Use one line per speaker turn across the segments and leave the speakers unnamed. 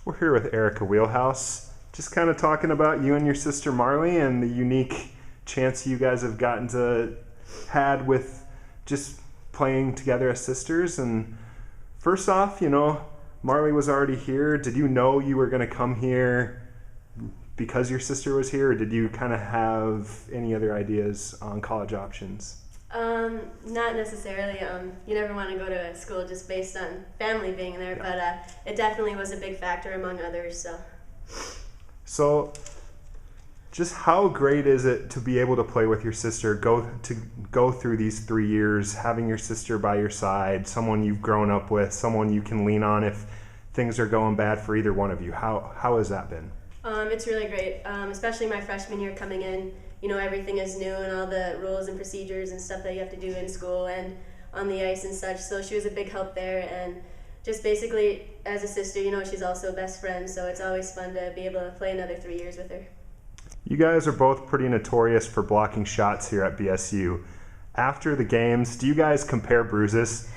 We're here with Erika Wheelhouse, just kind of talking about you and your sister Marlee and the unique chance you guys have gotten to had with just playing together as sisters. And first off, Marlee was already here. Did you know you were going to come here because your sister was here, or did you kind of have any other ideas on college options?
Not necessarily. You never want to go to a school just based on family being there, but it definitely was a big factor among others.
So, just how great is it to be able to play with your sister, go through these 3 years, having your sister by your side, someone you've grown up with, someone you can lean on if things are going bad for either one of you. How has that been?
It's really great, especially my freshman year coming in. Everything is new and all the rules and procedures and stuff that you have to do in school and on the ice and such. So she was a big help there, and just basically as a sister, she's also a best friend. So it's always fun to be able to play another 3 years with her.
You guys are both pretty notorious for blocking shots here at BSU. After the games, do you guys compare bruises?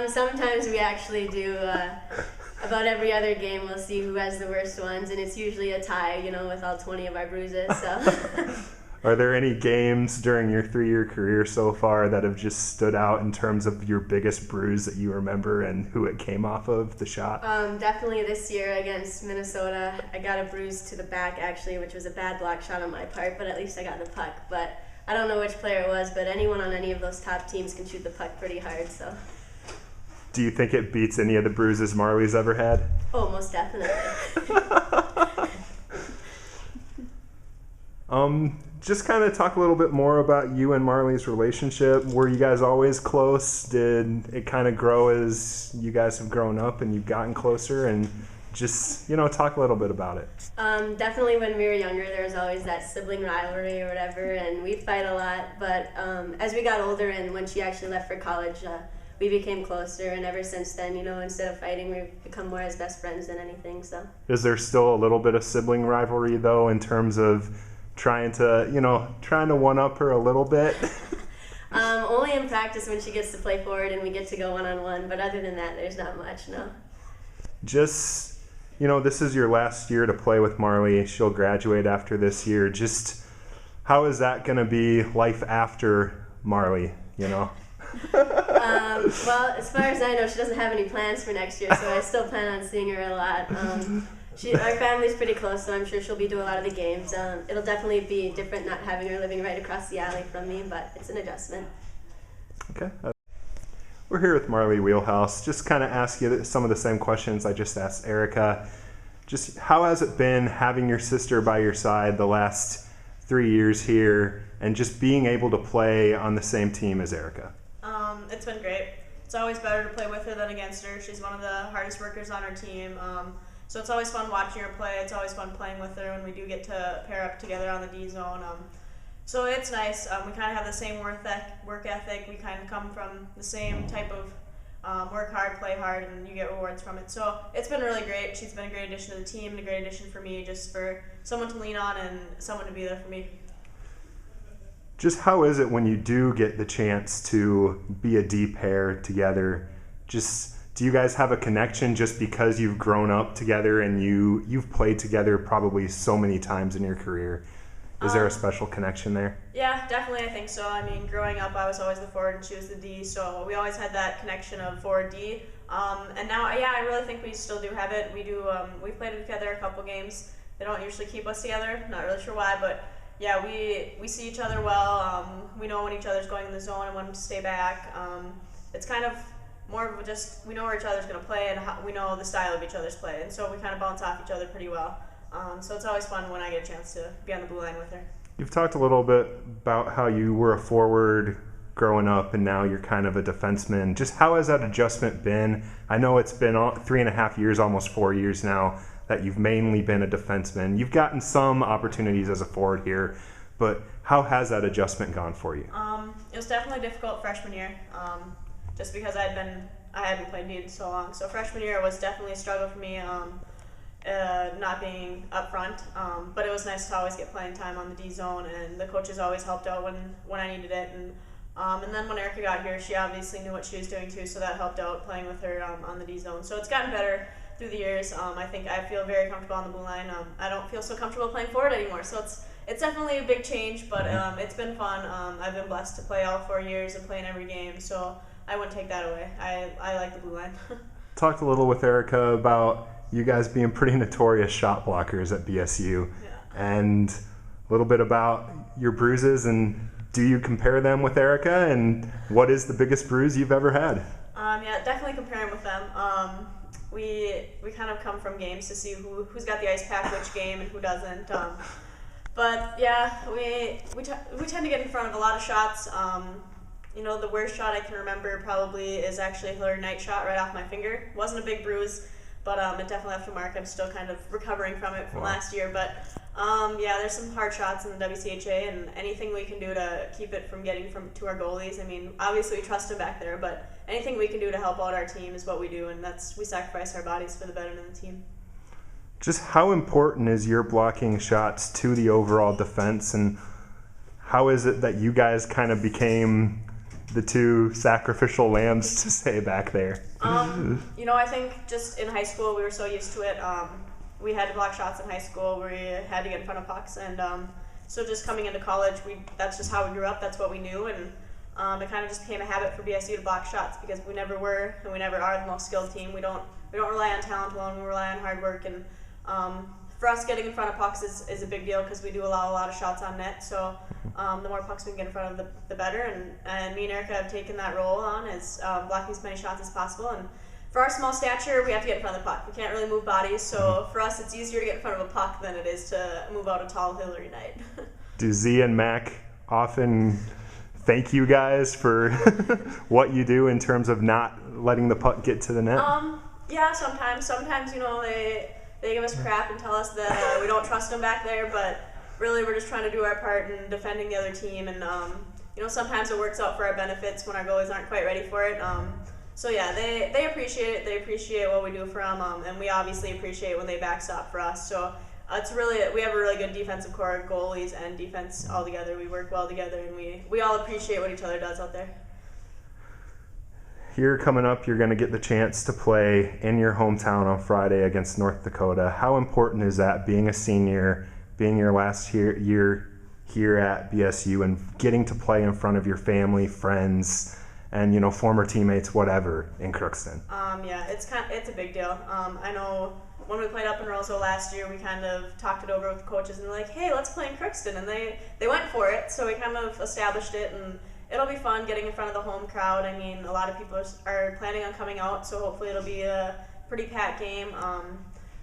Sometimes we actually do. About every other game, we'll see who has the worst ones, and it's usually a tie, with all 20 of our bruises. So.
Are there any games during your 3-year career so far that have just stood out in terms of your biggest bruise that you remember and who it came off of, the shot?
Definitely this year against Minnesota, I got a bruise to the back, actually, which was a bad block shot on my part, but at least I got the puck. But I don't know which player it was, but anyone on any of those top teams can shoot the puck pretty hard, so.
Do you think it beats any of the bruises Marlee's ever had?
Oh, most definitely.
Just kind of talk a little bit more about you and Marlee's relationship. Were you guys always close? Did it kind of grow as you guys have grown up and you've gotten closer? And just, talk a little bit about it.
Definitely when we were younger, there was always that sibling rivalry or whatever, and we'd fight a lot. But as we got older and when she actually left for college, we became closer, and ever since then, instead of fighting, we've become more as best friends than anything. So.
Is there still a little bit of sibling rivalry, though, in terms of trying to one-up her a little bit?
Only in practice when she gets to play forward and we get to go one-on-one, but other than that, there's not much, no.
Just, this is your last year to play with Marlee. She'll graduate after this year. Just how is that going to be life after Marlee,
Well, as far as I know, she doesn't have any plans for next year, so I still plan on seeing her a lot. Our family's pretty close, so I'm sure she'll be doing a lot of the games. It'll definitely be different not having her living right across the alley from me, but it's an adjustment.
Okay. We're here with Marlee Wheelhouse. Just kind of ask you some of the same questions I just asked Erika. Just how has it been having your sister by your side the last 3 years here and just being able to play on the same team as Erika?
It's been great. It's always better to play with her than against her. She's one of the hardest workers on our team. So it's always fun watching her play. It's always fun playing with her when we do get to pair up together on the D zone. So it's nice. We kind of have the same work ethic. We kind of come from the same type of work hard, play hard, and you get rewards from it. So it's been really great. She's been a great addition to the team and a great addition for me, just for someone to lean on and someone to be there for me.
Just how is it when you do get the chance to be a D pair together? Just do you guys have a connection just because you've grown up together and you've played together probably so many times in your career? Is there a special connection there?
Yeah, definitely, I think so. I mean, growing up, I was always the forward and she was the D, so we always had that connection of forward D. And now, I really think we still do have it. We've played together a couple games. They don't usually keep us together. Not really sure why, but yeah, we see each other well. We know when each other's going in the zone and when to stay back. It's kind of more of just we know where each other's going to play and we know the style of each other's play, and so we kind of bounce off each other pretty well. So it's always fun when I get a chance to be on the blue line with her.
You've talked a little bit about how you were a forward growing up and now you're kind of a defenseman. Just how has that adjustment been? I know it's been 3.5 years, almost 4 years now, that you've mainly been a defenseman. You've gotten some opportunities as a forward here, but how has that adjustment gone for you?
It was definitely difficult freshman year, just because I hadn't played D in so long. So freshman year was definitely a struggle for me, not being up front. But it was nice to always get playing time on the D zone, and the coaches always helped out when I needed it. And then when Erika got here, she obviously knew what she was doing too, so that helped out playing with her on the D zone. So it's gotten better through the years. I think I feel very comfortable on the blue line. I don't feel so comfortable playing forward anymore, so it's definitely a big change, but it's been fun. I've been blessed to play all 4 years and play in every game, so I wouldn't take that away. I like the blue line.
Talked a little with Erika about you guys being pretty notorious shot blockers at BSU, and a little bit about your bruises, and do you compare them with Erika, and what is the biggest bruise you've ever had?
Yeah, definitely comparing with them. We kind of come from games to see who's got the ice pack which game and who doesn't. But yeah, we tend to get in front of a lot of shots. The worst shot I can remember probably is actually a Hillary Knight shot right off my finger. It wasn't a big bruise, but it definitely left a mark. I'm still kind of recovering from it from last year. But there's some hard shots in the WCHA, and anything we can do to keep it from getting to our goalies. I mean, obviously we trust them back there, but anything we can do to help out our team is what we do, and we sacrifice our bodies for the betterment of the team.
Just how important is your blocking shots to the overall defense, and how is it that you guys kind of became the two sacrificial lambs to say back there?
I think just in high school we were so used to it. We had to block shots in high school. We had to get in front of pucks, and so just coming into college, that's just how we grew up. That's what we knew, and it kind of just became a habit for BSU to block shots because we never were and we never are the most skilled team. We don't rely on talent alone. We rely on hard work, and for us, getting in front of pucks is a big deal because we do allow a lot of shots on net. So the more pucks we can get in front of, the better. And me and Erika have taken that role on as blocking as many shots as possible. And for our small stature, we have to get in front of the puck. We can't really move bodies, so for us, it's easier to get in front of a puck than it is to move out a tall Hillary Knight.
Do Z and Mac often thank you guys for what you do in terms of not letting the puck get to the net?
Yeah, sometimes. Sometimes, they give us crap and tell us that we don't trust them back there, but really we're just trying to do our part in defending the other team, and sometimes it works out for our benefits when our goalies aren't quite ready for it. So yeah, they appreciate it. They appreciate what we do for them, and we obviously appreciate when they backstop for us. So we have a really good defensive core, goalies and defense all together. We work well together, and we all appreciate what each other does out there.
Here coming up, you're going to get the chance to play in your hometown on Friday against North Dakota. How important is that, being a senior, being your last year here at BSU, and getting to play in front of your family, friends, and former teammates, whatever, in Crookston?
It's a big deal. I know when we played up in Roseville last year, we kind of talked it over with the coaches, and they're like, "Hey, let's play in Crookston," and they went for it. So we kind of established it, and it'll be fun getting in front of the home crowd. I mean, a lot of people are planning on coming out, so hopefully it'll be a pretty packed game.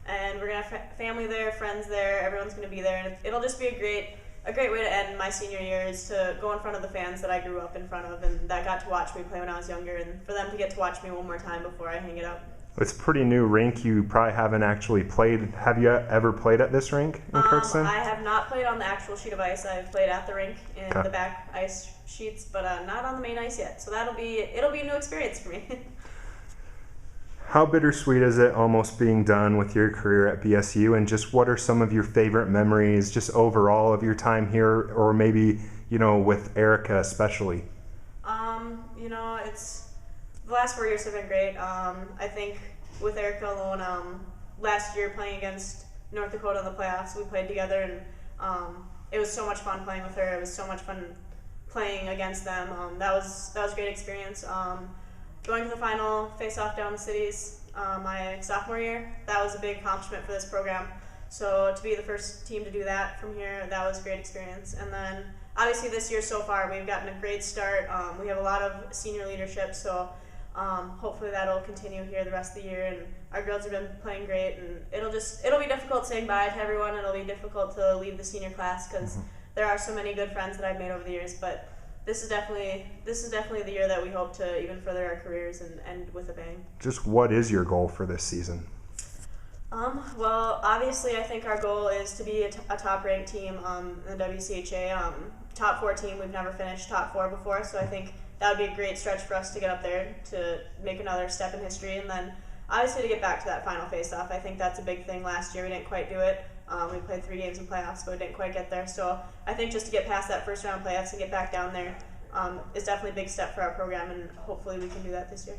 And we're gonna have family there, friends there. Everyone's gonna be there, and it'll just be a great way to end my senior year, is to go in front of the fans that I grew up in front of and that got to watch me play when I was younger, and for them to get to watch me one more time before I hang it up.
It's a pretty new rink. You probably haven't actually played. Have you ever played at this rink in Crookston?
I have not played on the actual sheet of ice. I've played at the rink in the back ice sheets, but not on the main ice yet. So it'll be a new experience for me.
How bittersweet is it almost being done with your career at BSU, and just what are some of your favorite memories just overall of your time here, or maybe, with Erika especially?
It's the last 4 years have been great. I think with Erika alone, last year playing against North Dakota in the playoffs, we played together, and it was so much fun playing with her. It was so much fun playing against them. That was a great experience. Going to the final face-off down the cities my sophomore year, that was a big accomplishment for this program. So to be the first team to do that from here, that was a great experience. And then obviously this year so far, we've gotten a great start. We have a lot of senior leadership, so hopefully that'll continue here the rest of the year. And our girls have been playing great, and it'll be difficult saying bye to everyone. It'll be difficult to leave the senior class because there are so many good friends that I've made over the years. But this is definitely the year that we hope to even further our careers and end with a bang.
Just what is your goal for this season?
Well, obviously, I think our goal is to be a top-ranked team in the WCHA. Top 4 team. We've never finished top 4 before, so I think that would be a great stretch for us to get up there to make another step in history. And then, obviously, to get back to that final face-off. I think that's a big thing. Last year, we didn't quite do it. We played 3 games in playoffs, but we didn't quite get there. So I think just to get past that first round of playoffs and get back down there is definitely a big step for our program, and hopefully we can do that this year.